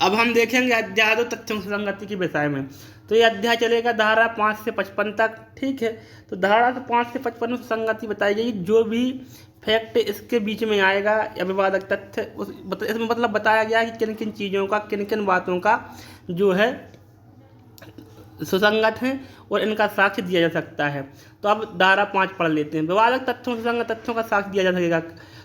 अब हम देखेंगे अध्याय 2 तथ्यों की संगति के विषय में। तो ये अध्याय चलेगा धारा 5 से 55 तक। ठीक है, तो धारा 5 से 55 में संगति बताई गई। जो भी फैक्ट इसके बीच में आएगा या विवादक तथ्य इसमें मतलब बताया गया है कि किन किन चीज़ों का, किन किन बातों का जो है सुसंगत हैं और इनका साक्ष्य दिया जा सकता है। तो अब धारा 5 पढ़ लेते हैं। विवादक तथ्यों, सुसंगत तथ्यों का साक्ष्य दिया जा सकेगा।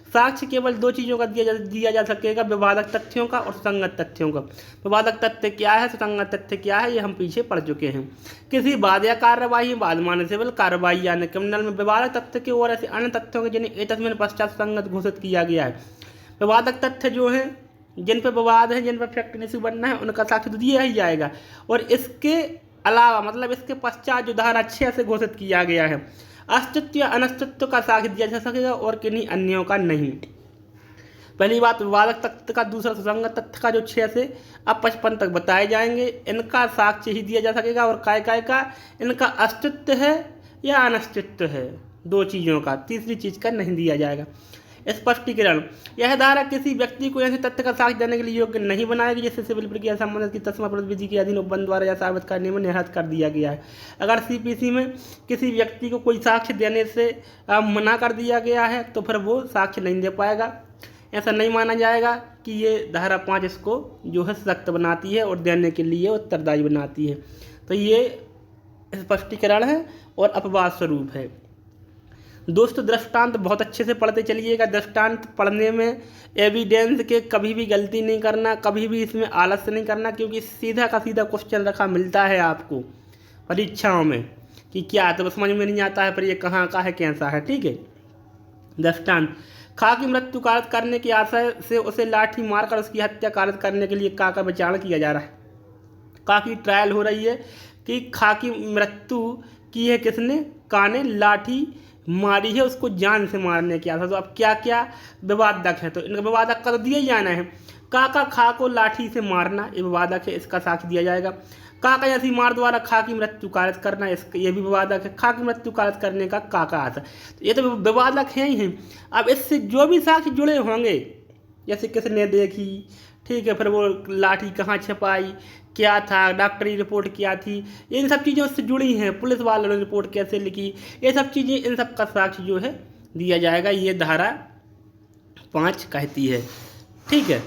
साक्ष्य केवल 2 चीज़ों का दिया जा सकेगा, विवादक तथ्यों का और सुसंगत तथ्यों का। विवादक तथ्य क्या है, सुसंगत तथ्य क्या है, ये हम पीछे पढ़ चुके हैं। किसी वाद या कार्रवाई, वाद माने सिविल, कार्रवाई यानी क्रिमिनल में विवादक तथ्य के और ऐसे अन्य तथ्यों के जिन्हें एतस्मिन पश्चात सुसंगत घोषित किया गया है। विवादक तथ्य जो है, जिन पर विवाद है, जिन पर फैक्ट इशू बनना है, उनका साक्ष्य तो दिया ही जाएगा। और इसके अलावा मतलब इसके पश्चात जो धारा 6 से घोषित किया गया है, अस्तित्व या अनस्तित्व का साक्ष्य दिया जा सकेगा और किन्हीं अन्यों का नहीं। पहली बात विवादक तथ्य का, दूसरा सुसंगत तथ्य का, जो 6 से अब 55 तक बताए जाएंगे, इनका साक्ष्य ही दिया जा सकेगा। और काय काय का, इनका अस्तित्व है या अनस्तित्व है, 2 चीज़ों का, तीसरी चीज़ का नहीं दिया जाएगा। स्पष्टीकरण, यह धारा किसी व्यक्ति को ऐसे तथ्य का साक्ष्य देने के लिए योग्य नहीं बनाएगी जिससे सिविल प्रक्रिया संबंधित की तस्मा विधि के अधीन उपबंध द्वारा या साबित करने में निरस्त कर दिया गया है। अगर सीपीसी में किसी व्यक्ति को कोई साक्ष्य देने से मना कर दिया गया है तो फिर वो साक्ष्य नहीं दे पाएगा। ऐसा नहीं माना जाएगा कि ये धारा 5 इसको जो है सख्त बनाती है और देने के लिए उत्तरदायी बनाती है। तो ये स्पष्टीकरण है और अपवाद स्वरूप है। दोस्तों, दृष्टांत बहुत अच्छे से पढ़ते चलिएगा। दृष्टांत पढ़ने में एविडेंस के कभी भी गलती नहीं करना, कभी भी इसमें आलस्य नहीं करना, क्योंकि सीधा का सीधा क्वेश्चन रखा मिलता है आपको परीक्षाओं में कि क्या, तो समझ में नहीं आता है पर ये कहाँ का है, कैसा है। ठीक है, दृष्टांत, खा की मृत्यु कारित करने की आशय से उसे लाठी मारकर उसकी हत्या कारित करने के लिए का का विचारण किया जा रहा है। का की ट्रायल हो रही है कि खा की मृत्यु की है किसने, का ने लाठी मारी है उसको जान से मारने की आशा। तो अब क्या क्या विवादक है, तो इनका विवादक का तो दिया ही जाना है। का खा को लाठी से मारना ये विवादक है, इसका साक्ष्य दिया जाएगा। का ऐसी मार द्वारा खा की मृत्यु कारित करना, इसका ये भी विवादक है। खा की मृत्यु कारित करने का का आशा, तो ये तो विवादक है ही हैं। अब इससे जो भी साक्ष्य जुड़े होंगे, जैसे किसने देखी, ठीक है, फिर वो लाठी कहाँ छिपाई, क्या था, डॉक्टरी रिपोर्ट क्या थी, इन सब चीज़ों से जुड़ी हैं, पुलिस वालों ने रिपोर्ट कैसे लिखी, ये सब चीज़ें, इन सब का साक्ष्य जो है दिया जाएगा। ये धारा 5 कहती है। ठीक है,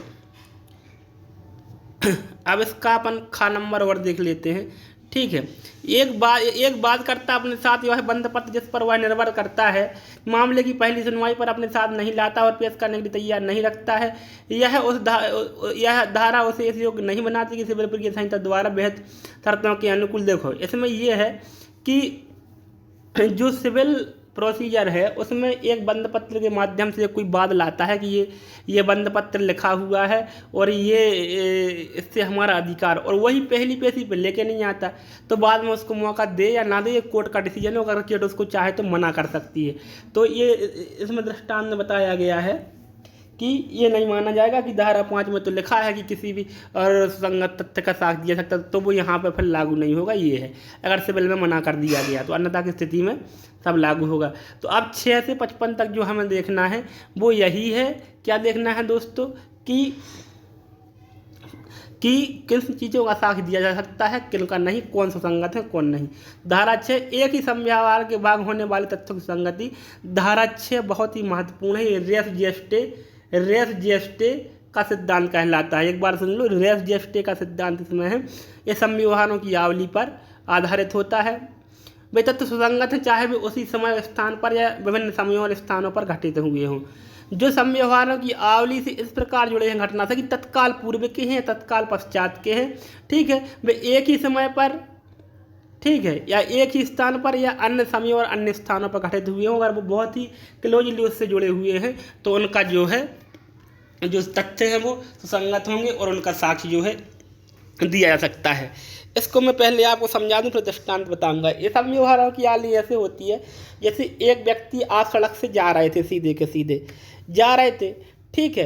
अब इसका अपन खा नंबर और देख लेते हैं। ठीक है, एक बात करता अपने साथ वह बंद पत्र जिस पर वह निर्भर करता है मामले की पहली सुनवाई पर अपने साथ नहीं लाता और पेश करने के लिए तैयार नहीं रखता है, यह धारा उसे इस योग्य नहीं बनाती कि सिविल प्रक्रिया संहिता द्वारा बेहद शर्तों के अनुकूल। देखो, इसमें यह है कि जो सिविल प्रोसीजर है उसमें एक बंद पत्र के माध्यम से कोई बात लाता है कि ये बंद पत्र लिखा हुआ है और ये इससे हमारा अधिकार, और वही पहली पेशी पे लेके नहीं आता, तो बाद में उसको मौका दे या ना दे, ये कोर्ट का डिसीजन है। अगर कोर्ट उसको चाहे तो मना कर सकती है। तो ये इसमें दृष्टांत में बताया गया है कि ये नहीं माना जाएगा कि धारा 5 में तो लिखा है कि किसी भी और संगत तथ्य का साक्ष्य दिया सकता, तो वो यहाँ पे फिर लागू नहीं होगा। ये है अगर सिविल में मना कर दिया गया तो अन्यथा की स्थिति में सब लागू होगा। तो अब 6 से 55 तक जो हमें देखना है वो यही है। क्या देखना है दोस्तों कि किन चीज़ों का साक्ष्य दिया जा सकता है, किन का नहीं, कौन सुसंगत है कौन नहीं। धारा 6, एक ही समव्यवहार के भाग होने वाले तथ्यों की संगति। धारा 6 बहुत ही महत्वपूर्ण है। रेस जेस्टे का सिद्धांत कहलाता है। एक बार सुन लो, रेस जेस्टे का सिद्धांत इसमें है। ये समव्यवहारों की आवली पर आधारित होता है। वे तत्व सुसंगत है चाहे वे उसी समय स्थान पर या विभिन्न समयों और स्थानों पर घटित हुए हों। जो समव्यवहारों की आवली से इस प्रकार जुड़े हैं घटना से कि तत्काल पूर्व के हैं, तत्काल पश्चात के हैं। ठीक है, वे एक ही समय पर, ठीक है, या एक ही स्थान पर या अन्य समयों और अन्य स्थानों पर घटित हुए हों। अगर वो बहुत ही क्लोजली उससे जुड़े हुए हैं तो उनका जो है जो तथ्य हैं वो सुसंगत होंगे और उनका साक्ष्य जो है दिया जा सकता है। इसको मैं पहले आपको समझा दूं फिर दृष्टांत बताऊंगा। ये सब व्यवहारों की आली ऐसे होती है जैसे एक व्यक्ति आप सड़क से जा रहे थे, सीधे के सीधे जा रहे थे, ठीक है,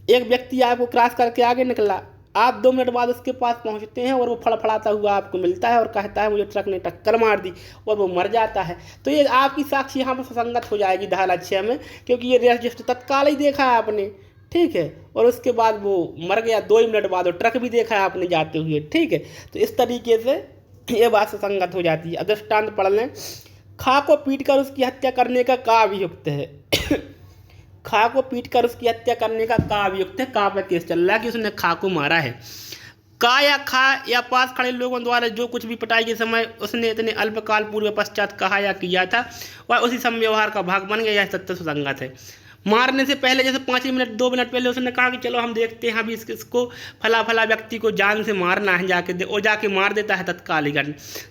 एक व्यक्ति आपको क्रॉस करके आगे निकला, आप 2 मिनट बाद उसके पास पहुंचते हैं और वो फड़फड़ाता हुआ आपको मिलता है और कहता है मुझे ट्रक ने टक्कर मार दी, और वो मर जाता है। तो ये आपकी साक्ष्य यहाँ पर सुसंगत हो जाएगी धारा 6 में, क्योंकि ये रजिस्टर तत्काल ही देखा है आपने। ठीक है, और उसके बाद वो मर गया, 2 ही मिनट बाद वो ट्रक भी देखा है आपने जाते हुए, ठीक है। तो इस तरीके से ये बात सुसंगत हो जाती है। अब दृष्टांत पढ़ लें। खा को पीट कर उसकी हत्या करने का अभियुक्त है। खा को पीट कर उसकी हत्या करने का अभियुक्त है। का पे केस चल रहा है कि उसने खा को मारा है। का या खा या पास खड़े लोगों द्वारा जो कुछ भी पिटाई के समय उसने इतने अल्पकाल पूर्व पश्चात कहा या किया था वह उसी संव्यवहार का भाग बन गया, यह तथ्य सुसंगत है। मारने से पहले जैसे 5 मिनट 2 मिनट पहले उसने कहा कि चलो हम देखते हैं अभी इसको फला फला व्यक्ति को जान से मारना है, जाके और जाके मार देता है तत्काल ही।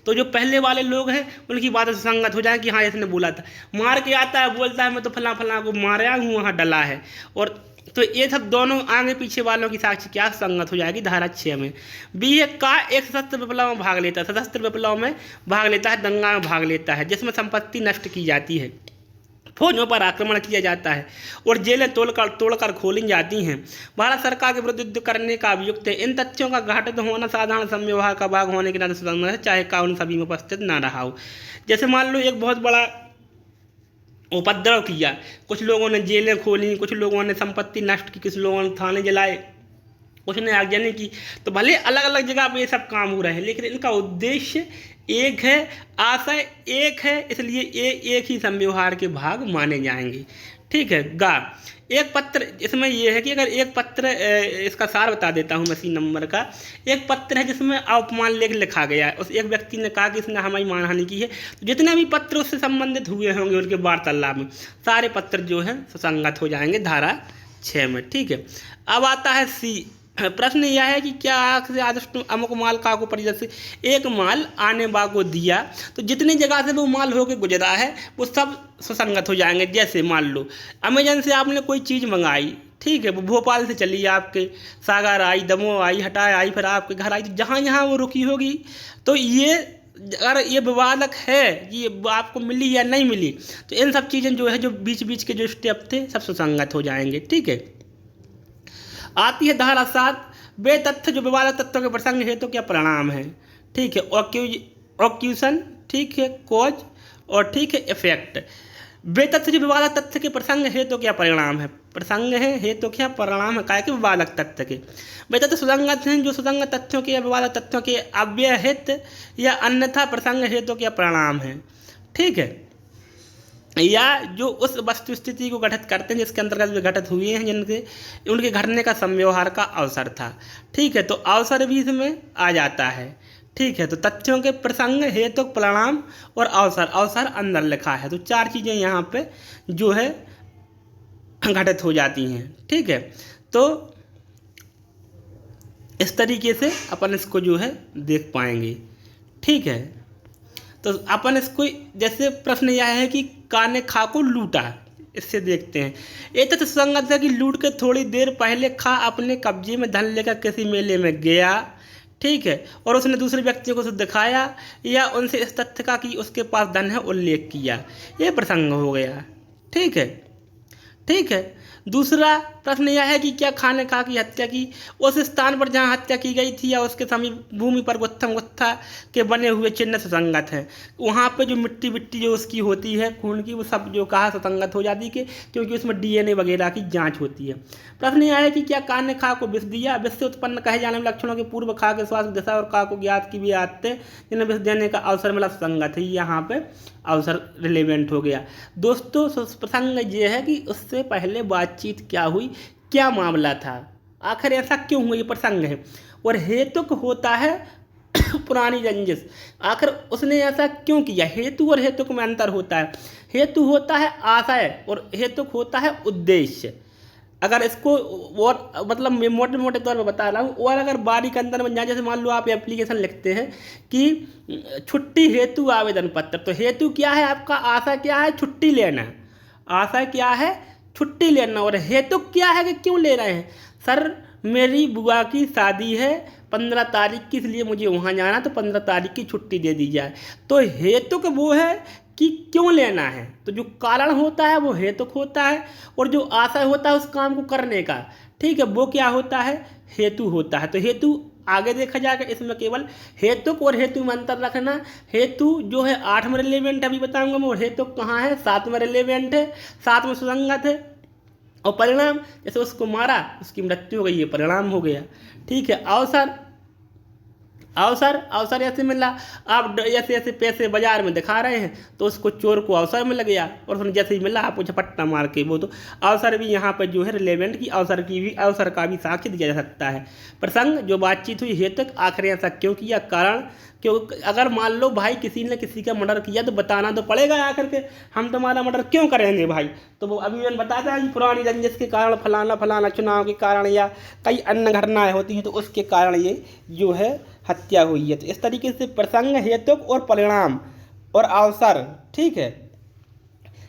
तो जो पहले वाले लोग हैं उनकी बातें सुसंगत हो जाए कि हाँ इसने बोला था, मार के आता है बोलता है मैं तो फला फला को मारा हूँ, वहाँ डला है। और तो ये सब दोनों आगे पीछे वालों की साक्ष्य क्या संगत हो जाएगी धारा 6 में। बी है का एक सशस्त्र विप्लव में भाग लेता है, सशस्त्र विप्लव में भाग लेता है, दंगा में भाग लेता है जिसमें संपत्ति नष्ट की जाती है, फौजों पर आक्रमण किया जाता है और जेलें तोड़कर खोली जाती हैं, भारत सरकार के विरुद्ध युद्ध करने का अभियुक्त है। इन तथ्यों का घटित होना साधारण संव्यवहार का भाग होने के नाते सुसंगत है, चाहे का उन सभी में उपस्थित ना रहा हो। जैसे मान लो एक बहुत बड़ा उपद्रव किया, कुछ लोगों ने जेलें खोली, कुछ लोगों ने संपत्ति नष्ट की, कुछ लोगों ने थाने जलाए, कुछ ने आगजनी की, तो भले अलग अलग जगह पे ये सब काम हो रहे हैं लेकिन इनका उद्देश्य एक है, आशय एक है, इसलिए ये एक ही संव्यवहार के भाग माने जाएंगे, ठीक है। गा एक पत्र, इसमें यह है कि अगर एक पत्र, इसका सार बता देता हूँ मैं सी नंबर का। एक पत्र है जिसमें अपमान लेख लिखा गया है, उस एक व्यक्ति ने कहा कि इसने हमारी मानहानि की है, तो जितने भी पत्र उससे संबंधित हुए होंगे उनके वार्तालाप में सारे पत्र जो हैं सुसंगत हो जाएंगे धारा 6 में, ठीक है। अब आता है सी। प्रश्न यह है कि क्या आँख से आदर्श अमुक माल का को परिजन से एक माल आने बा को दिया, तो जितनी जगह से वो माल होके गुजरा है वो सब सुसंगत हो जाएंगे। जैसे मान लो अमेजन से आपने कोई चीज़ मंगाई, ठीक है, वो भोपाल से चली आपके, सागर आई, दमोह आई, हटाए आई, फिर आपके घर आई, तो जहाँ जहाँ वो रुकी होगी तो ये अगर ये विवादक है कि आपको मिली या नहीं मिली, तो इन सब चीज़ें जो है जो बीच बीच के जो स्टेप थे सब सुसंगत हो जाएंगे, ठीक है। आती है धारा 7। वे तथ्य जो विवादक तथ्यों के प्रसंग हेतु क्या परिणाम है, ठीक है, ऑक्यूशन, ठीक है, कॉज और ठीक है इफेक्ट। वे तथ्य जो विवादक तथ्य के प्रसंग हेतु क्या परिणाम है, प्रसंग है हेतु क्या परिणाम है, काय के विवादक तथ्य के। वे तथ्य सुसंगत हैं जो सुसंगत तथ्यों के या विवादक तथ्यों के अव्यहित या अन्यथा प्रसंग हेतु क्या परिणाम है, ठीक है, या जो उस वस्तु स्थिति को गठित करते हैं जिसके अंतर्गत वे घटित हुए हैं, जिनके उनके घटने का संव्यवहार का अवसर था, ठीक है। तो अवसर भी इसमें आ जाता है, ठीक है। तो तथ्यों के प्रसंग हेतु परिणाम और अवसर, अवसर अंदर लिखा है, तो 4 चीज़ें यहाँ पे जो है घटित हो जाती हैं, ठीक है। तो इस तरीके से अपन इसको जो है देख पाएंगे, ठीक है। तो अपन इसको जैसे प्रश्न यह है कि का ने खा को लूटा, इससे देखते हैं। ये तो सुसंगत है कि लूट के थोड़ी देर पहले खा अपने कब्जे में धन लेकर किसी मेले में गया, ठीक है, और उसने दूसरे व्यक्तियों को दिखाया या उनसे इस तथ्य का कि उसके पास धन है उल्लेख किया, ये प्रसंग हो गया, ठीक है, ठीक है। दूसरा प्रश्न यह है कि क्या खा ने खा की हत्या की उस स्थान पर जहां हत्या की गई थी या उसके समीप भूमि पर गुत्था के बने हुए चिन्ह सुसंगत हैं, वहाँ पे जो मिट्टी विट्टी जो उसकी होती है खून की, वो सब जो कहा सुसंगत हो जाती है क्योंकि उसमें DNA वगैरह की जांच होती है। प्रश्न यह है कि क्या का ने खा को विष दिया, विष से उत्पन्न कहे जाने वाले लक्षणों के पूर्व खा के स्वास्थ्य दशा और का को ज्ञात की भी आते जिन्हें विष देने का अवसर मिला सुसंगत है, यहाँ पे अवसर रिलेवेंट हो गया। दोस्तों प्रसंग ये है कि उससे पहले बातचीत क्या हुई, क्या मामला था, आखिर ऐसा क्यों हुआ, ये प्रसंग है। और हेतुक होता है पुरानी रंजिश, आखिर उसने ऐसा क्यों किया, हेतु और हेतुक में अंतर होता है। हेतु होता है आशय और हेतुक होता है उद्देश्य। अगर इसको और मतलब मैं मोटे मोटे तौर पर बता रहा हूँ, और अगर बारीक अंदर में जाए, जैसे मान लो आप एप्लीकेशन लिखते हैं कि छुट्टी हेतु आवेदन पत्र, तो हेतु क्या है आपका, आशा क्या है, छुट्टी लेना, आशा क्या है, छुट्टी लेना, और हेतु क्या है कि क्यों ले रहे हैं, सर मेरी बुआ की शादी है 15 तारीख की, इसलिए मुझे वहाँ जाना, तो 15 तारीख की छुट्टी दे दी जाए। तो हेतुक वो है कि क्यों लेना है, तो जो कारण होता है वो हेतुक होता है, और जो आशय होता है उस काम को करने का, ठीक है, वो क्या होता है, हेतु होता है। तो हेतु आगे देखा जाएगा, इसमें केवल हेतुक और हेतु में अंतर रखना। हेतु जो है 8 में रिलेवेंट है, अभी बताऊंगा मैं, और हेतुक कहाँ है, 7 में रिलेवेंट है, 7 में सुसंगत है। और परिणाम जैसे उसको मारा, उसकी मृत्यु हो गई, ये परिणाम हो गया। ठीक है। अवसर, अवसर अवसर ऐसे मिला, आप ऐसे ऐसे पैसे बाजार में दिखा रहे हैं तो उसको चोर को अवसर मिल गया और उसने जैसे ही मिला आपको झपट्टा मार के, वो तो अवसर भी यहाँ पर जो है रिलेवेंट की अवसर का भी साक्ष्य दिया जा सकता है। प्रसंग जो बातचीत हुई, हेतुक आखिर ऐसा क्यों किया, कारण क्यों। अगर मान लो भाई किसी ने किसी का मर्डर किया तो बताना तो पड़ेगा आकर के, हम तुम्हारा मर्डर क्यों करेंगे भाई, तो वो अभी मैंने बताया है पुरानी रंजिश के कारण, फलाना फलाना चुनाव के कारण या कई अन्य घटनाएं होती हैं तो उसके कारण ये जो है हत्या हुई है। तो इस तरीके से प्रसंग, हेतुक और परिणाम और अवसर, ठीक है,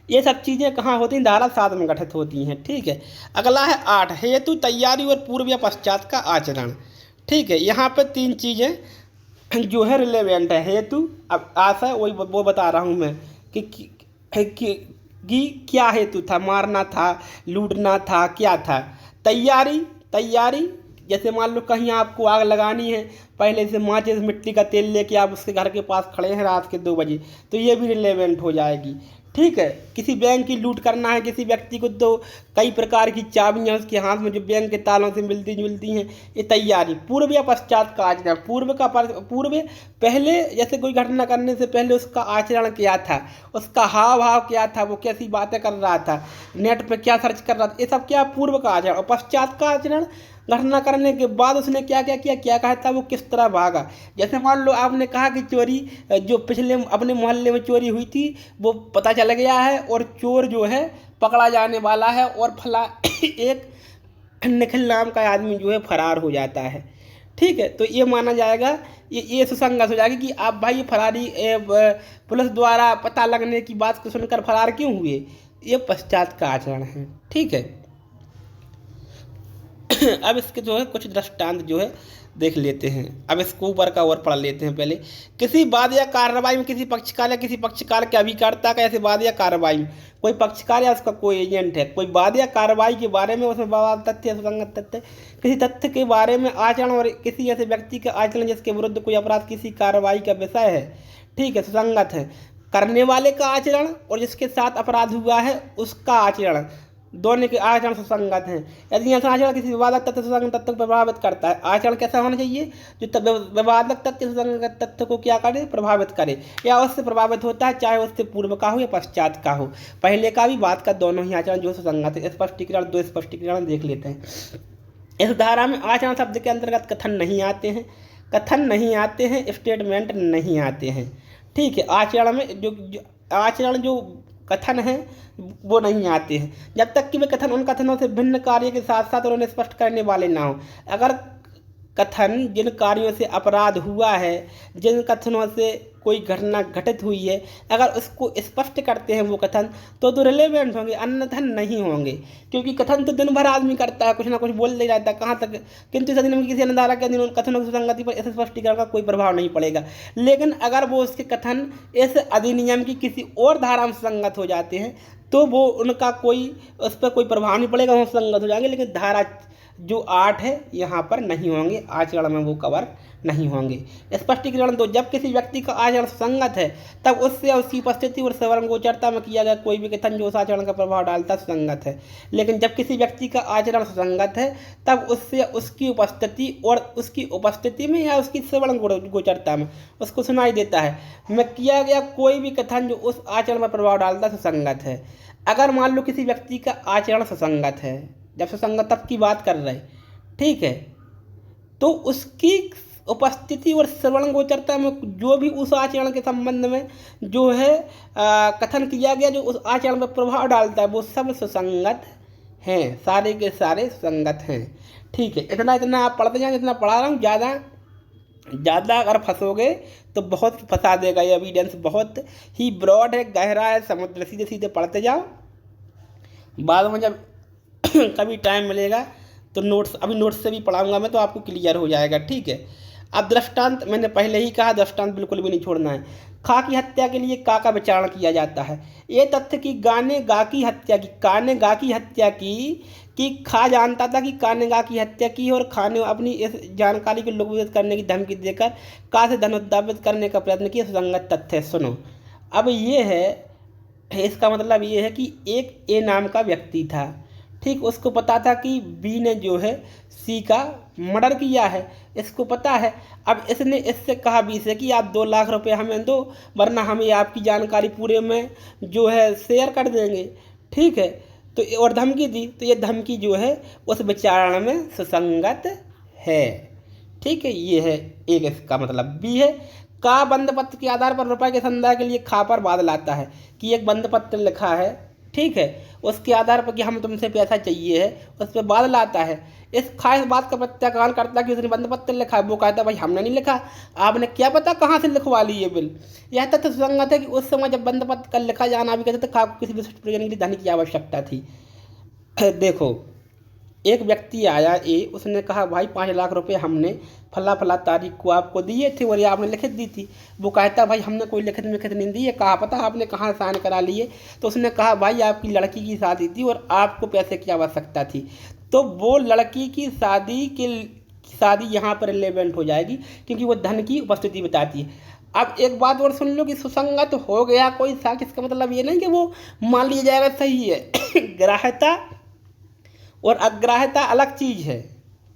ये सब चीज़ें कहाँ होती हैं, धारा 7 में गठित होती हैं। ठीक है। अगला है 8, हेतु, तैयारी और पूर्व या पश्चात का आचरण। ठीक है। यहाँ पे 3 चीज़ें जो है रिलेवेंट है। हेतु, अब आशा वही वो बता रहा हूँ मैं कि क्या हेतु था, मारना था, लूटना था, क्या था। तैयारी, तैयारी जैसे मान लो कहीं आपको आग लगानी है, पहले से माचिस मिट्टी का तेल लेके आप उसके घर के पास खड़े हैं रात के 2 बजे, तो ये भी रिलेवेंट हो जाएगी। ठीक है। किसी बैंक की लूट करना है किसी व्यक्ति को, तो कई प्रकार की चाबियां उसके हाथ में जो बैंक के तालों से मिलती जुलती हैं, ये तैयारी। पूर्व या पश्चात का आचरण, पूर्व पहले जैसे कोई घटना करने से पहले उसका आचरण क्या था, उसका हाव भाव क्या था, वो कैसी बातें कर रहा था, नेट पे क्या सर्च कर रहा था, ये सब क्या पूर्व का आचरण। और पश्चात का आचरण, घटना करने के बाद उसने क्या क्या किया, क्या कहा था, वो किस तरह भागा। जैसे मान लो आपने कहा कि चोरी जो पिछले अपने मोहल्ले में चोरी हुई थी वो पता चल गया है और चोर जो है पकड़ा जाने वाला है और फला एक निखिल नाम का आदमी जो है फरार हो जाता है। ठीक है। तो ये माना जाएगा, ये सुसंगत हो जाएगी कि आप भाई ये फरारी पुलिस द्वारा पता लगने की बात को सुनकर फरार क्यों हुए, ये पश्चात का आचरण है। ठीक है। अब इसके जो है कुछ दृष्टांत जो है देख लेते हैं। अब इसको ऊपर का और पढ़ लेते हैं पहले। किसी वाद या कार्रवाई में किसी पक्षकार के अभिकर्ता का, ऐसे वाद या कार्रवाई में कोई पक्षकार या उसका कोई एजेंट है, कोई वाद या कार्रवाई के बारे में उसमें बवाल तथ्य, सुसंगत तथ्य, किसी तथ्य के बारे में आचरण और किसी ऐसे व्यक्ति का आचरण जिसके विरुद्ध कोई अपराध किसी कार्रवाई का विषय है, ठीक है, सुसंगत है। करने वाले का आचरण और जिसके साथ अपराध हुआ है उसका आचरण, दोनों के आचरण सुसंगत हैं। यदि ऐसा आचरण किसी विवादक तथ्य सुसंगत तथ्य को प्रभावित करता है, आचरण कैसा होना चाहिए, जो विवादक तथ्य सुसंगत तथ्य को क्या करे, प्रभावित करे या उससे प्रभावित होता है, चाहे उससे पूर्व का हो या पश्चात का हो, पहले का भी बाद का, दोनों ही आचरण जो सुसंगत है। स्पष्टीकरण, 2 स्पष्टीकरण देख लेते हैं। इस धारा में आचरण शब्द के अंतर्गत कथन नहीं आते हैं, स्टेटमेंट नहीं आते हैं। ठीक है। आचरण में जो कथन है वो नहीं आते हैं जब तक कि वे कथन उन कथनों से भिन्न कार्य के साथ साथ उन्हें स्पष्ट करने वाले ना हो। अगर कथन जिन कार्यों से अपराध हुआ है, जिन कथनों से कोई घटना घटित हुई है, अगर उसको स्पष्ट करते हैं वो कथन तो रिलेवेंट होंगे, अन्यथा नहीं होंगे। क्योंकि कथन तो दिन भर आदमी करता है, कुछ ना कुछ बोल ले जाता है, कहाँ तक, किंतु इस अधिनियम किसी अन्य के अधीन उन कथनों की सुसंगति पर इस स्पष्टीकरण का कोई प्रभाव नहीं पड़ेगा। लेकिन अगर वो उसके कथन इस अधिनियम की किसी और धारा में सुसंगत हो जाते हैं तो वो उनका कोई उस पर कोई प्रभाव नहीं पड़ेगा, वो सुसंगत हो जाएंगे। लेकिन धारा जो 8 है यहाँ पर नहीं होंगे, आचरण में वो कवर नहीं होंगे। स्पष्टीकरण 2, जब किसी व्यक्ति का आचरण सुसंगत है तब उससे या उसकी उपस्थिति और सवर्ण गोचरता में किया गया कोई भी कथन जो उस आचरण का प्रभाव डालता सुसंगत है। लेकिन जब किसी व्यक्ति का आचरण सुसंगत है तब उससे उसकी उपस्थिति और उसकी उपस्थिति में या उसकी सवर्ण गोचरता में उसको सुनाई देता है में किया गया कोई भी कथन जो उस आचरण पर प्रभाव डालता सुसंगत है। अगर मान लो किसी व्यक्ति का आचरण सुसंगत है, जब सुसंगत तब की बात कर रहे, ठीक है, तो उसकी उपस्थिति और श्रवण गोचरता में जो भी उस आचरण के संबंध में जो है कथन किया गया जो उस आचरण पर प्रभाव डालता है वो सब सुसंगत हैं, सारे के सारे सुसंगत हैं। ठीक है। इतना आप पढ़ते जाएं, जितना पढ़ा रहा हूँ, ज़्यादा अगर फंसोगे तो बहुत फंसा देगा। ये एविडेंस बहुत ही ब्रॉड है, गहरा है, समुद्र, सीधे सीधे पढ़ते जाओ। बाद में जब कभी टाइम मिलेगा तो अभी नोट्स से भी पढ़ाऊंगा मैं, तो आपको क्लियर हो जाएगा। ठीक है। अब दृष्टांत, मैंने पहले ही कहा दृष्टांत बिल्कुल भी नहीं छोड़ना है। खा की हत्या के लिए का विचारण किया जाता है। ये तथ्य कि काने गा की हत्या की कि खा जानता था कि का ने गा की हत्या की और खा ने अपनी इस जानकारी को लोकविदित करने की धमकी देकर का से धन उद्धावित करने का प्रयत्न किया, सुसंगत तथ्य। सुनो, अब ये है, इसका मतलब ये है कि एक ए नाम का व्यक्ति था, ठीक, उसको पता था कि बी ने जो है सी का मर्डर किया है, इसको पता है। अब इसने इससे कहा बी से कि आप 2 लाख रुपए हमें दो, वरना हमें आपकी जानकारी पूरे में जो है शेयर कर देंगे। ठीक है, तो और धमकी दी, तो ये धमकी जो है उस विचारणा में सुसंगत है। ठीक है, ये है एक, इसका मतलब बी है। का बंद पत्र के आधार पर रुपए के संदाय के लिए खा पर बादल आता है कि एक बंद पत्र लिखा है, ठीक है, उसके आधार पर कि हम तुमसे पैसा चाहिए है, उस पर बादल आता है। इस खास बात का प्रत्याख्यान करता है कि उसने बंद पत्र लिखा है। वो कहता भाई हमने नहीं लिखा, आपने क्या पता कहाँ से लिखवा ली ये बिल। यह तथ्य सुसंगत है कि उस समय जब बंद पत्र का लिखा जाना भी कहते तो खाप किसी विशिष्ट प्रयोजन के लिए धन की आवश्यकता थी। देखो, एक व्यक्ति आया ए, उसने कहा भाई 5 लाख रुपए हमने फला फला तारीख को आपको दिए थे और ये आपने लिखित दी थी। वो कहता भाई हमने कोई लिखित नहीं दी है, कहा पता आपने कहाँ साइन करा लिए। तो उसने कहा भाई आपकी लड़की की शादी थी और आपको पैसे की आवश्यकता थी। तो वो लड़की की शादी यहाँ पर रिलेवेंट हो जाएगी क्योंकि वो धन की उपस्थिति बताती है। अब एक बात और सुन लो कि सुसंगत हो गया कोई साक्ष्य, इसका मतलब ये नहीं कि वो मान लिया जाएगा सही है। ग्राह्यता और अग्राह्यता अलग चीज़ है।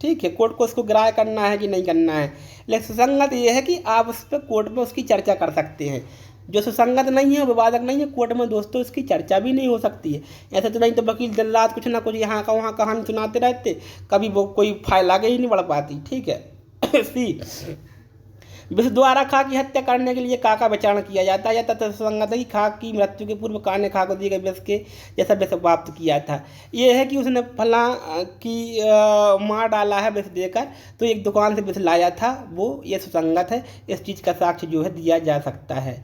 ठीक है, कोर्ट को उसको ग्राह्य करना है कि नहीं करना है, लेकिन सुसंगत ये है कि आप उस पर कोर्ट में उसकी चर्चा कर सकते हैं। जो सुसंगत नहीं है, विवादक नहीं है, कोर्ट में दोस्तों इसकी चर्चा भी नहीं हो सकती है। ऐसे तो नहीं तो वकील दिन रात कुछ ना कुछ यहाँ का वहाँ कहानी सुनाते रहते, कभी वो कोई फाइल आगे ही नहीं बढ़ पाती। ठीक है। सी, विष द्वारा खा की हत्या करने के लिए का विचारण किया जाता है। यह तथ्य सुसंगत है कि खा की मृत्यु के पूर्व का ने खा को दिए गए विष के जैसा विष प्राप्त किया था। ये है कि उसने फला की मार डाला है विष देकर, तो एक दुकान से विष लाया था, वो ये सुसंगत है। इस चीज़ का साक्ष्य जो है दिया जा सकता है।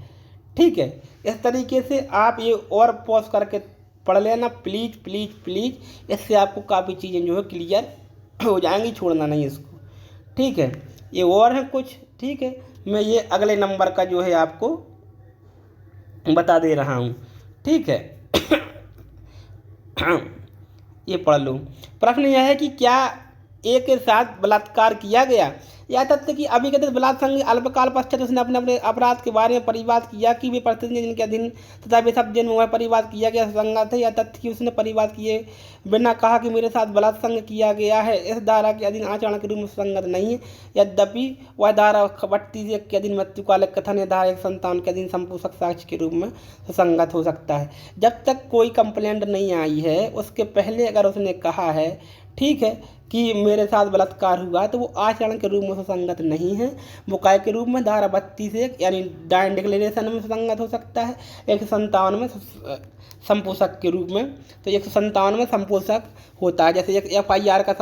ठीक है, इस तरीके से आप ये और पॉज करके पढ़ लेना प्लीज़ प्लीज़ प्लीज़। इससे आपको काफ़ी चीज़ें जो है क्लियर हो जाएंगी, छोड़ना नहीं इसको। ठीक है, ये और है कुछ। ठीक है, मैं ये अगले नंबर का जो है आपको बता दे रहा हूँ। ठीक है। ये पढ़ लो। प्रश्न यह है कि क्या ए के साथ बलात्कार किया गया। यह तथ्य कि अभिकथित बलात्कार अल्पकाल पश्चात उसने अपने अपने अपराध के बारे में परिवाद किया कि वे परिस्थिति जिनके अधीन तथा वे सब जिन में परिवाद किया गया सुसंगत है। यह तथ्य कि उसने परिवाद किए बिना कहा कि मेरे साथ बलात्कार किया गया है, इस धारा के अधीन आचरण के रूप में सुसंगत नहीं है। यद्यपि वह धारा 32 के अधीन मृत्युकालिक कथन या धारा 157 के अधीन संपोषक साक्ष्य के रूप में सुसंगत हो सकता है। जब तक कोई कंप्लेंट नहीं आई है उसके पहले अगर उसने कहा है, ठीक है, कि मेरे साथ बलात्कार हुआ, तो वो आचरण के रूप में सुसंगत नहीं है। वो काय के रूप में धारा 32 यानी डायन डिक्लेरेशन में सुसंगत हो सकता है। 157 में संपोषक के रूप में, तो 157 में संपोषक होता है। जैसे FIR का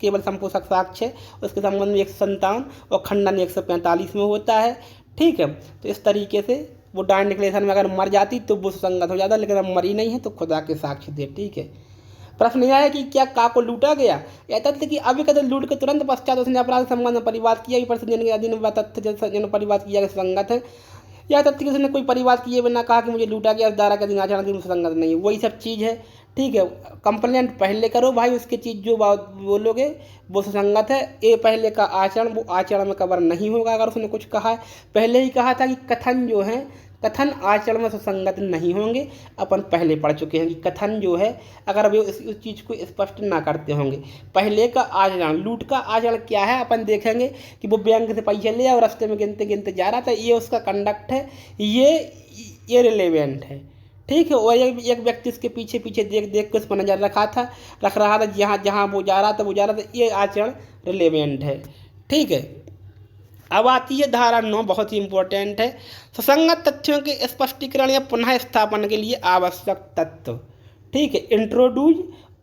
केवल संपोषक साक्ष्य है, उसके संबंध में 157 और खंडन 145 में होता है। ठीक है, तो इस तरीके से वो डायन डिक्लेरेशन में अगर मर जाती तो वो सुसंगत हो जाता, लेकिन अब मरी नहीं है तो खुदा के साक्ष्य दे। ठीक है, प्रश्न यह है कि क्या का को लूटा गया। यह तथ्य कि अभिकथित लूट के तुरंत पश्चात उसने अपराध संबंध में परिवाद किया, परिस्थिति के अधीन तथ्य परिवाद किया संगत है। यह तथ्य कि उसने कोई परिवाद किए बिना कहा कि मुझे लूटा गया, उस धारा के अधीन आचरण की संगत नहीं है। वही सब चीज़ है। ठीक है, कंप्लेंट पहले करो भाई, उसकी चीज़ जो बोलोगे वो सुसंगत है। ये पहले का आचरण वो आचरण में कवर नहीं होगा। अगर उसने कुछ कहा है, पहले ही कहा था कि कथन जो है कथन आचरण में सुसंगत नहीं होंगे। अपन पहले पढ़ चुके हैं कि कथन जो है अगर वे उस चीज़ को स्पष्ट ना करते होंगे। पहले का आचरण, लूट का आचरण क्या है अपन देखेंगे कि वो बैंक से पैसे ले और रास्ते में गिनते गिनते जा रहा था, ये उसका कंडक्ट है, ये रिलेवेंट है। ठीक है, और एक व्यक्ति उसके पीछे पीछे देख देख के उस पर नज़र रख रहा था जहाँ जहाँ वो जा रहा था, ये आचरण रिलेवेंट है। ठीक है, अब आती है धारा 9, बहुत ही इंपॉर्टेंट है। सुसंगत तथ्यों के स्पष्टीकरण या पुनः स्थापन के लिए आवश्यक तथ्य। ठीक है, इंट्रोड्यूस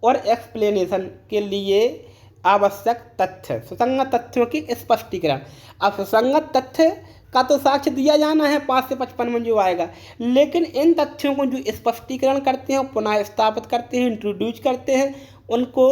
और एक्सप्लेनेशन के लिए आवश्यक तथ्य, सुसंगत तथ्यों के स्पष्टीकरण। अब सुसंगत तथ्य का तो साक्ष्य दिया जाना है 5 से 55 में जो आएगा, लेकिन इन तथ्यों को जो स्पष्टीकरण करते हैं, पुनः स्थापित करते हैं, इंट्रोड्यूस करते हैं, उनको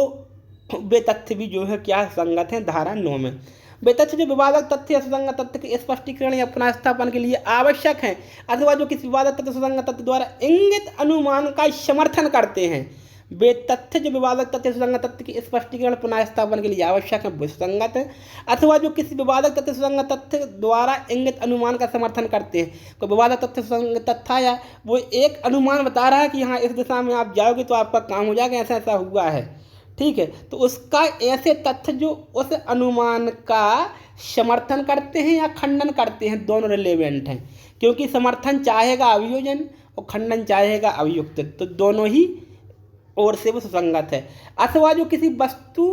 वे तथ्य भी जो है क्या संगत हैं धारा 9 में। वे तथ्य जो विवादक तथ्य या सुसंगत तथ्य के स्पष्टीकरण या पुनः स्थापन के लिए आवश्यक हैं, अथवा जो किसी विवादक तथ्य सुसंगत तथ्य द्वारा इंगित अनुमान का समर्थन करते हैं, वे तथ्य जो विवादक तथ्य सुसंगत तथ्य के स्पष्टीकरण पुनः स्थापन के लिए आवश्यक है वो सुसंगत है, अथवा जो किसी विवादक तथ्य सुसंगत तथ्य द्वारा इंगित अनुमान का समर्थन करते हैं। कोई विवादक तथ्य सुसंगत तथ्य आया, वो एक अनुमान बता रहा है कि हाँ इस दिशा में आप जाओगे तो आपका काम हो जाएगा, ऐसा ऐसा हुआ है, ठीक है। तो उसका ऐसे तथ्य जो उस अनुमान का समर्थन करते हैं या खंडन करते हैं, दोनों रिलेवेंट हैं, क्योंकि समर्थन चाहेगा अभियोजन और खंडन चाहेगा अभियुक्त, तो दोनों ही ओर से वो सुसंगत है। अथवा जो किसी वस्तु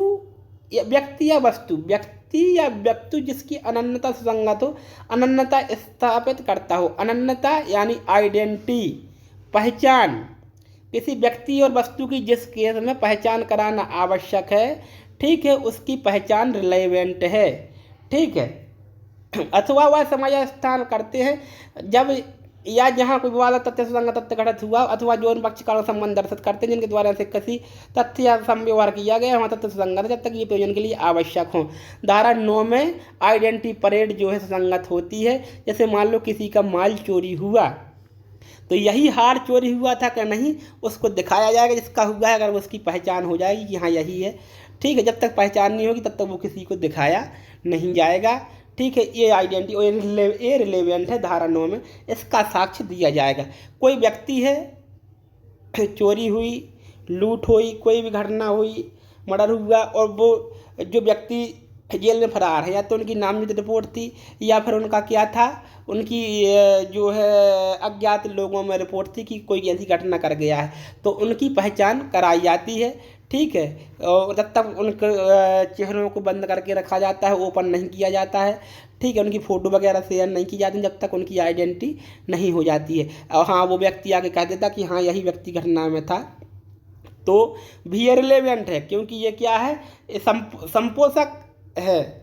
या व्यक्ति या वस्तु जिसकी अनन्यता सुसंगत हो, अनन्यता स्थापित करता हो। अनन्यता यानी आइडेंटिटी, पहचान, किसी व्यक्ति और वस्तु की जिस केस में पहचान कराना आवश्यक है, ठीक है, उसकी पहचान रिलेवेंट है, ठीक है। अथवा वह समय स्थान करते हैं जब या जहाँ कोई विवादक तथ्य सुसंगत तथ्य घटित हुआ, अथवा जो उन पक्षकारों संबंध दर्शित करते हैं जिनके द्वारा से किसी तथ्य या संव्यवहार किया गया वहाँ तथ्य सुसंगत जब तक ये प्रयोजन के लिए आवश्यक हो। धारा 9 में आइडेंटिटी परेड जो है सुसंगत होती है। जैसे मान लो किसी का माल चोरी हुआ, तो यही हार चोरी हुआ था कि नहीं, उसको दिखाया जाएगा जिसका हुआ है, अगर उसकी पहचान हो जाएगी कि हाँ यही है, ठीक है। जब तक पहचान नहीं होगी तब तक वो किसी को दिखाया नहीं जाएगा, ठीक है। ये आइडेंटिटी और ये रिलेवेंट है धारा 9 में, इसका साक्ष्य दिया जाएगा। कोई व्यक्ति है, चोरी हुई, लूट हुई, कोई भी घटना हुई, मर्डर हुआ, और वो जो व्यक्ति जेल में फरार है, या तो उनकी नामजद रिपोर्ट थी या फिर उनका क्या था, उनकी जो है अज्ञात लोगों में रिपोर्ट थी कि कोई ऐसी घटना कर गया है, तो उनकी पहचान कराई जाती है, ठीक है। और जब तक उनके चेहरों को बंद करके रखा जाता है, ओपन नहीं किया जाता है, ठीक है, उनकी फ़ोटो वगैरह शेयर नहीं की जाती जब तक उनकी आइडेंटिटी नहीं हो जाती है। और हाँ वो व्यक्ति आके कह देता कि हाँ यही व्यक्ति घटना में था, तो भी ये रिलेवेंट है, क्योंकि ये क्या है, संपोषक है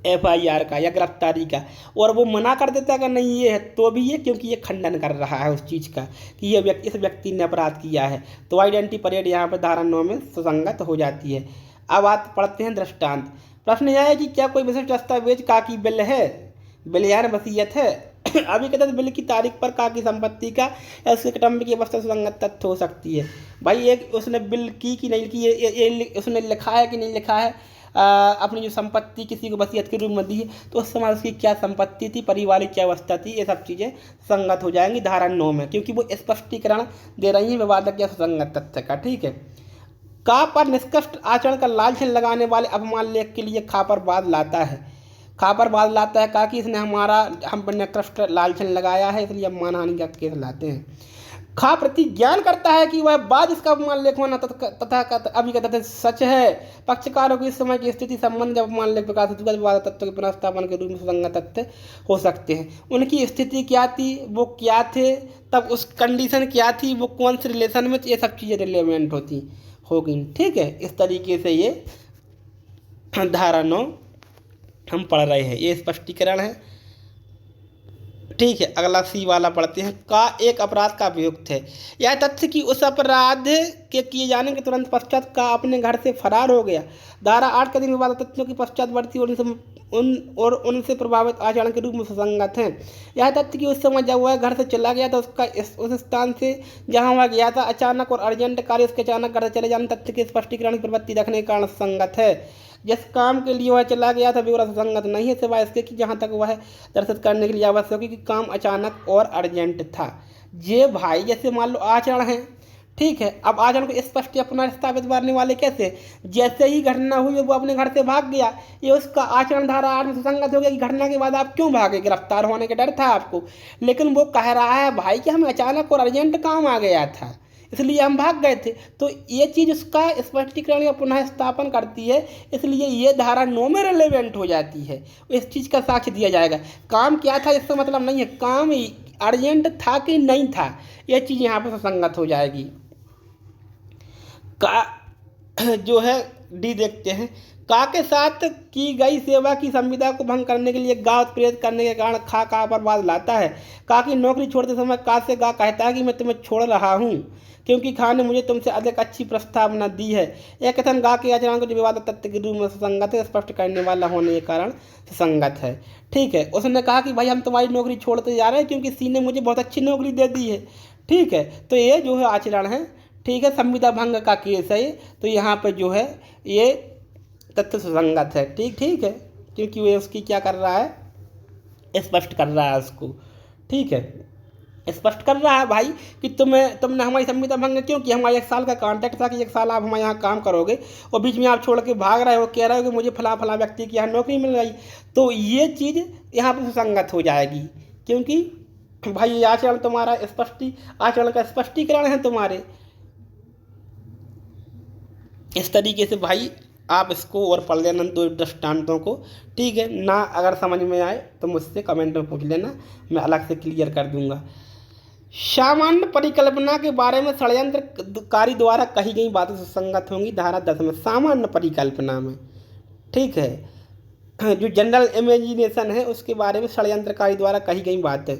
FIR का या गिरफ्तारी का। और वो मना कर देता है कि नहीं ये है, तो भी ये, क्योंकि ये खंडन कर रहा है उस चीज़ का कि ये व्यक्ति, इस व्यक्ति ने अपराध किया है, तो आइडेंटिटी परेड यहाँ पर धारा 9 में सुसंगत हो जाती है। अब आप पढ़ते हैं दृष्टांत। प्रश्न यह है कि क्या कोई विशिष्ट दस्तावेज काकी बिल है, बिल यानी वसीयत है, अभी कहते बिल की तारीख पर काकी संपत्ति का या उसके कुटुंब की अवस्था सुसंगत तथ्य हो सकती है। भाई एक उसने बिल की कि नहीं की, ये उसने लिखा है कि नहीं लिखा है, अपनी जो संपत्ति किसी को वसीयत के रूप में दी है, तो उस समय उसकी क्या संपत्ति थी, पारिवारिक क्या अवस्था थी, ये सब चीज़ें संगत हो जाएंगी धारा 9 में, क्योंकि वो स्पष्टीकरण दे रही है विवादक या सुसंगत तथ्य का, ठीक है। का पर निष्कृष्ट आचरण का लालछन लगाने वाले अपमान लेख के लिए खा पर बाद लाता है। खा पर बाद लाता है कहा कि इसने हम पर निकृष्ट लालछन लगाया है, इसलिए हम मानहानि का केस लाते हैं। खा प्रतिज्ञान करता है कि वह बाद इसका अपमान लेख होना तथा अभी का तथ्य सच है। पक्षकारों की इस समय की स्थिति संबंध जब अपमान लेख प्रकाशित हुआ, विवाद तत्व के पुनर्स्थापन के रूप में सुसंगत तथ्य हो सकते हैं। उनकी स्थिति क्या थी, वो क्या थे, तब उस कंडीशन क्या थी, वो कौन से रिलेशन में, ये सब चीज़ें रिलेवेंट होगी, ठीक है। इस तरीके से ये धारा 9 हम पढ़ रहे हैं, ये स्पष्टीकरण है, ठीक है। अगला C वाला पढ़ते हैं। का एक अपराध का अभियुक्त है, यह तथ्य कि उस अपराध के किए जाने के तुरंत पश्चात का अपने घर से फरार हो गया। धारा 8 के दिन विवाद तथ्यों की पश्चातवर्ती और उनसे प्रभावित आचरण के रूप में सुसंगत हैं। यह तथ्य कि उस समय जब वह घर से चला गया था, उसका उस स्थान से जहाँ वह गया था अचानक और अर्जेंट कार्य उसके अचानक घर से चले जाने तथ्य के स्पष्टीकरण की प्रवृत्ति रखने के कारण सुसंगत है। जिस काम के लिए वह चला गया था विवरण सुसंगत नहीं है, सिवाय इसके कि जहाँ तक वह दर्शित करने के लिए आवश्यक है कि काम अचानक और अर्जेंट था। जे भाई जैसे मान लो आचरण है, ठीक है। अब आचरण को स्पष्ट अपना स्थापित करने वाले कैसे, जैसे ही घटना हुई वो अपने घर से भाग गया, ये उसका आचरण धारा 8 में सुसंगत हो गया कि घटना के बाद आप क्यों भागे, गिरफ्तार होने का डर था आपको, लेकिन वो कह रहा है भाई कि हमें अचानक और अर्जेंट काम आ गया था इसलिए हम भाग गए थे, तो ये चीज़ उसका स्पष्टीकरण या पुनः स्थापन करती है, इसलिए ये धारा 9 में रिलेवेंट हो जाती है। इस चीज़ का साक्ष्य दिया जाएगा। काम क्या था इसका मतलब नहीं है, काम अर्जेंट था कि नहीं था, यह चीज़ यहाँ पर सुसंगत हो जाएगी। का जो है D देखते हैं। का के साथ की गई सेवा की संविदा को भंग करने के लिए गा उत्प्रेरित करने के कारण का पर बाद लाता है। का की नौकरी छोड़ते समय का से गा कहता है कि मैं तुम्हें छोड़ रहा हूँ क्योंकि खा ने मुझे तुमसे अधिक अच्छी प्रस्तावना दी है। यह कथन गा के आचरण को जो विवाद तथ्य के रूप में सुसंगत है, स्पष्ट करने वाला होने के कारण सुसंगत है, ठीक है। उसने कहा कि भाई हम तुम्हारी नौकरी छोड़ते जा रहे हैं क्योंकि सी ने मुझे बहुत अच्छी नौकरी दे दी है, ठीक है। तो ये जो है आचरण है, ठीक है, संविदा भंग का केस है ये, तो यहाँ पर जो है ये तथ्य सुसंगत है। ठीक है, क्योंकि वो उसकी क्या कर रहा है, स्पष्ट कर रहा है उसको। ठीक है, स्पष्ट कर रहा है भाई कि तुमने हमारी संविदा भंग क्यों किया। हमारा 1 साल का कॉन्ट्रैक्ट था कि 1 साल आप हमारे यहाँ काम करोगे और बीच में आप छोड़ के भाग रहे हो, कह रहे हो कि मुझे फला फला व्यक्ति की यहाँ नौकरी मिल रही, तो ये चीज़ यहाँ पर सुसंगत हो जाएगी। क्योंकि भाई ये आचरण तुम्हारा आचरण का स्पष्टीकरण है तुम्हारे। इस तरीके से भाई आप इसको और पढ़ लेना 2 दृष्टांतों को। ठीक है ना, अगर समझ में आए तो मुझसे कमेंट में पूछ लेना, मैं अलग से क्लियर कर दूंगा। सामान्य परिकल्पना के बारे में षड्यंत्रकारी द्वारा कही गई बातें सुसंगत होंगी। धारा 10 में सामान्य परिकल्पना में, ठीक है, जो जनरल इमेजिनेशन है उसके बारे में षड्यंत्रकारी द्वारा कही गई बातें,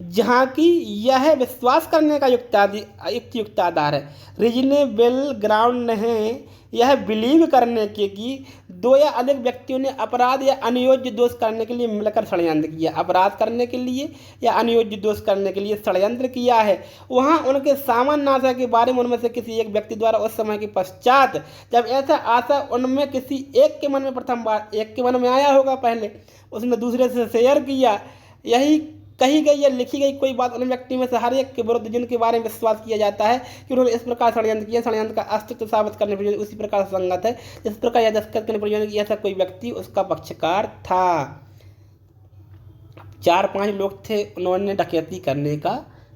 जहाँ की यह विश्वास करने का युक्त आधार है, रीजनेबल ग्राउंड है, यह बिलीव करने के कि 2 या अधिक व्यक्तियों ने अपराध या अनियोज्य दोष करने के लिए मिलकर षड्यंत्र किया, अपराध करने के लिए या अनियोज्य दोष करने के लिए षड्यंत्र किया है, वहाँ उनके सामान्य आशा के बारे में उनमें से किसी एक व्यक्ति द्वारा उस समय के पश्चात जब ऐसा आशा उनमें किसी एक के मन में प्रथम बार एक के मन में आया होगा, पहले उसने दूसरे से शेयर किया, यही कही गई या लिखी गई कोई बात उन व्यक्ति में से हर एक के विरुद्ध जिनके बारे में विश्वास किया जाता है कि उन्होंने इस प्रकार षड्यंत्र किया, षड्यंत्र का अस्तित्व साबित करने पर उसी प्रकार संगत है जिस प्रकार यह दस्तखत करने पर कि ऐसा कोई व्यक्ति उसका पक्षकार था। 4-5 लोग थे, उन्होंने डकैती करने का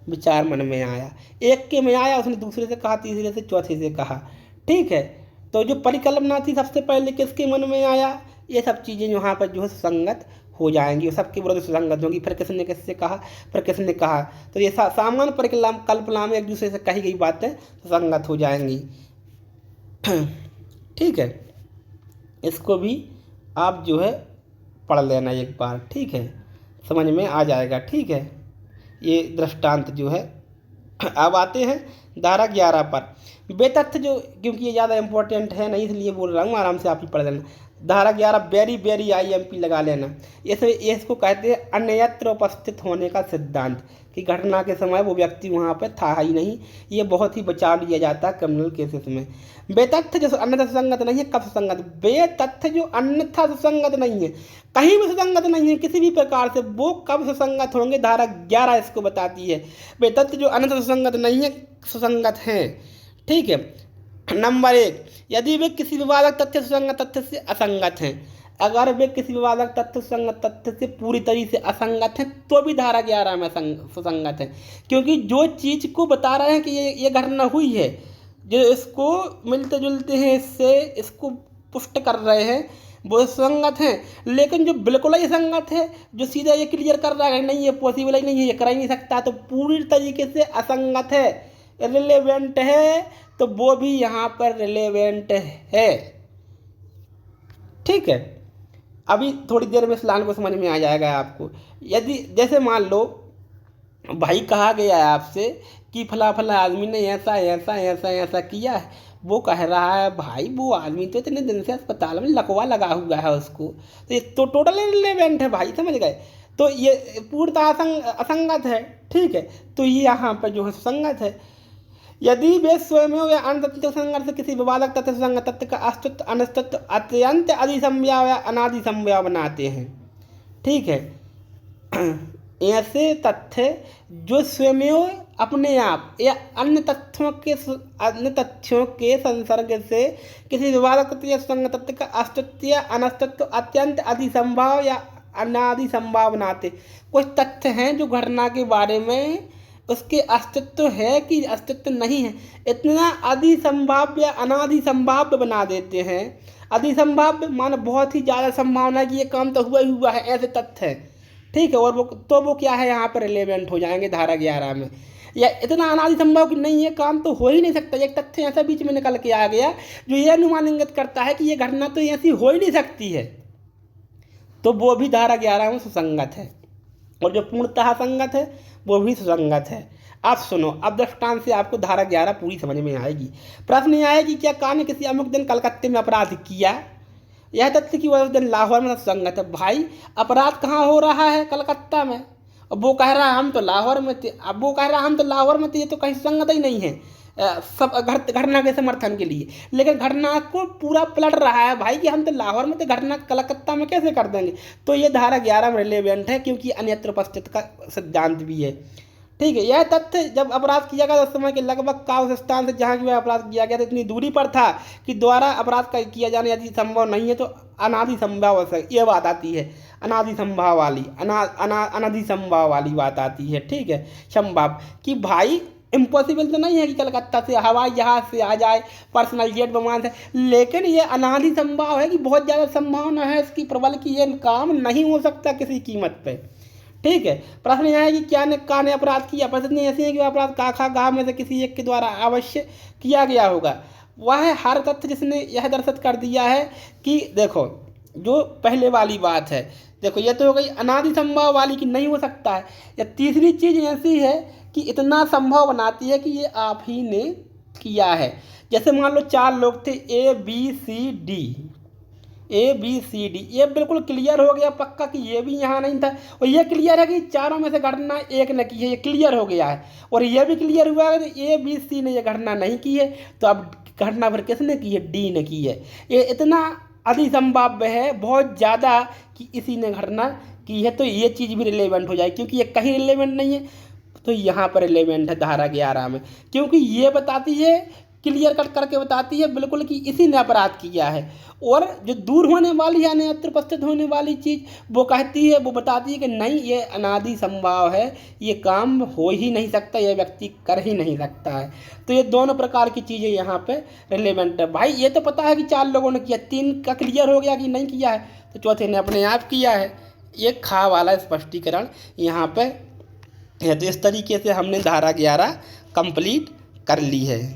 विचार मन में आया, एक के में आया, उसने दूसरे से कहा, तीसरे से, चौथे से कहा। ठीक है, तो जो परिकल्पना थी सबसे पहले किसके मन में आया, ये सब चीज़ें यहाँ पर जो है सुसंगत हो जाएंगी, सबके विरोध सुसंगत होंगी। फिर किसने किससे कहा, फिर किसने कहा, तो ये सामान्य परिकल्पना में एक दूसरे से कही गई बातें सुसंगत हो जाएंगी। ठीक है, इसको भी आप जो है पढ़ लेना एक बार। ठीक है, समझ में आ जाएगा। ठीक है, ये दृष्टांत जो है। अब आते हैं धारा 11 पर। बेतथ्य जो, क्योंकि ये ज़्यादा इंपॉर्टेंट है नहीं इसलिए बोल रहा हूँ, आराम से आप ही पढ़ लेना। धारा 11 वेरी IMP लगा लेना। इसको कहते हैं अन्यत्र उपस्थित होने का सिद्धांत, कि घटना के समय वो व्यक्ति वहाँ पर था ही नहीं, ये बहुत ही बचा लिया जाता है क्रिमिनल केसेस में। बेतथ्य जो अन्यथा सुसंगत नहीं है, कब सुसंगत, बेतथ्य जो अन्यथा सुसंगत नहीं है, कहीं भी सुसंगत नहीं है किसी भी प्रकार से, वो कब सुसंगत होंगे, धारा 11 इसको बताती है। बेतथ्य जो अन्यथा सुसंगत नहीं है, सुसंगत हैं। ठीक है, नंबर 1, यदि वे किसी विवादक तथ्य सुसंगत तथ्य से असंगत हैं। अगर वे किसी विवादक तथ्य सुसंगत तथ्य से पूरी तरीके से असंगत हैं तो भी धारा 11 में सुसंगत है, क्योंकि जो चीज़ को बता रहे हैं कि ये घटना हुई है, जो इसको मिलते जुलते हैं, इससे इसको पुष्ट कर रहे हैं, वो सुसंगत हैं। लेकिन जो बिल्कुल ही असंगत है, जो सीधा ये क्लियर कर रहा है नहीं, ये पॉसिबल ही नहीं है, ये कर ही नहीं सकता, तो पूरी तरीके से असंगत है, रिलेवेंट है, तो वो भी यहाँ पर रिलेवेंट है। ठीक है, अभी थोड़ी देर में इस लाइन को समझ में आ जाएगा आपको। यदि जैसे मान लो भाई कहा गया है आपसे कि फला फला आदमी ने ऐसा ऐसा ऐसा ऐसा किया है, वो कह रहा है भाई वो आदमी तो इतने दिन से अस्पताल में लकवा लगा हुआ है उसको, तो ये तो टोटल रिलेवेंट है भाई, समझ गए। तो ये पूर्णतः असंगत है। ठीक है, तो ये यहाँ पर जो है सुसंगत है। यदि वे स्वयं या अन्य तथ्य संघर्ष से किसी विवादक तथ्य सुसंगत तथ्य का अस्तित्व अनिश्चित अत्यंत अधिसंभव या अनादिसंभव बनाते हैं। ठीक है, ऐसे तथ्य जो स्वयं अपने आप या अन्य तथ्यों के संसर्ग से किसी विवादक तथ्य या सुसंगत तथ्य का अस्तित्व या अनिश्चित अत्यंत अधिसंभव या अनादिसंभव बनाते। कुछ तथ्य हैं जो घटना के बारे में उसके अस्तित्व है कि अस्तित्व नहीं है, इतना अधिसंभाव्य या अनादिसंभाव्य बना देते हैं। अधिसंभाव्य माने बहुत ही ज़्यादा संभावना है कि ये काम तो हुआ ही हुआ है, ऐसे तथ्य हैं। ठीक है, और वो क्या है यहाँ पर रिलेवेंट हो जाएंगे धारा 11 में। या इतना अनादिसंभव कि नहीं, ये काम तो हो ही नहीं सकता, एक तथ्य ऐसा बीच में निकल के आ गया जो ये अनुमान इंगित करता है कि ये घटना तो ऐसी हो ही नहीं सकती है, तो वो भी धारा 11 में सुसंगत है। और जो पूर्णतः संगत है वो भी सुसंगत है। अब सुनो, अब दृष्टांत से आपको धारा 11 पूरी समझ में आएगी। प्रश्न ये आएगी, क्या कान ने किसी अमुक दिन कलकत्ते में अपराध किया, यह तथ्य कि वह उस दिन लाहौर में सुसंगत है। भाई अपराध कहाँ हो रहा है, कलकत्ता में, अब वो कह रहा है हम तो लाहौर में थे, अब वो कह रहा है हम तो लाहौर में थे, ये तो कहीं सुसंगत ही नहीं है। सब घटना के समर्थन के लिए, लेकिन घटना को पूरा पलट रहा है भाई कि हम तो लाहौर में, तो घटना कलकत्ता में कैसे कर देंगे। तो ये धारा 11 में रिलेवेंट है, क्योंकि अन्यत्र उपस्थित का सिद्धांत भी है। ठीक है, यह तथ्य जब अपराध किया गया उस समय के लगभग का उस स्थान से जहाँ की वह अपराध किया गया था इतनी दूरी पर था कि द्वारा अपराध का किया जाना यदि संभव नहीं है तो अनादि संभव हो सकता, ये बात आती है अनादि संभव वाली, अनादि संभव वाली बात आती है। ठीक है, संभव कि भाई इम्पॉसिबल तो नहीं है कि कलकत्ता से हवाई जहाज से आ जाए, पर्सनल जेट विमान से, लेकिन ये अनादि संभव है कि बहुत ज़्यादा संभावना है इसकी प्रबल कि ये काम नहीं हो सकता किसी कीमत पे। ठीक है, प्रश्न यह है कि क्या ने का ने अपराध किया, परिस्थिति ऐसी है कि वह अपराध काखा गाँव में से किसी एक के द्वारा अवश्य किया गया होगा। वह है हर तथ्य जिसने यह दर्शित कर दिया है कि देखो जो पहले वाली बात है, देखो ये तो हो गई अनादि संभव वाली कि नहीं हो सकता है, या तीसरी चीज़ ऐसी है कि इतना संभव बनाती है कि ये आप ही ने किया है। जैसे मान लो 4 लोग थे ए बी सी डी, ये बिल्कुल क्लियर हो गया पक्का कि ये भी यहाँ नहीं था, और ये क्लियर है कि चारों में से घटना एक ने की है, ये क्लियर हो गया है। और ये भी क्लियर हुआ है कि ए बी सी ने ये घटना नहीं की है, तो अब घटना फिर किसने की है, डी ने की है। ये इतना अधिसंभाव्य है बहुत ज़्यादा कि इसी ने घटना की है, तो ये चीज़ भी रिलेवेंट हो जाए, क्योंकि ये कहीं रिलेवेंट नहीं है तो यहाँ पर रिलेवेंट है धारा 11 में, क्योंकि ये बताती है, क्लियर कट करके बताती है बिल्कुल कि इसी ने अपराध किया है। और जो दूर होने वाली है अन्यत्र उपस्थित होने वाली चीज़ वो कहती है, वो बताती है कि नहीं ये अनादि संभव है, ये काम हो ही नहीं सकता, ये व्यक्ति कर ही नहीं सकता है। तो ये दोनों प्रकार की चीज़ें यहाँ पे रिलेवेंट है। भाई ये तो पता है कि 4 लोगों ने किया, 3 का क्लियर हो गया कि नहीं किया है, तो चौथे ने अपने आप किया है। ये खा वाला स्पष्टीकरण यहाँ पे है। तो इस तरीके से हमने धारा 11 कंप्लीट कर ली है।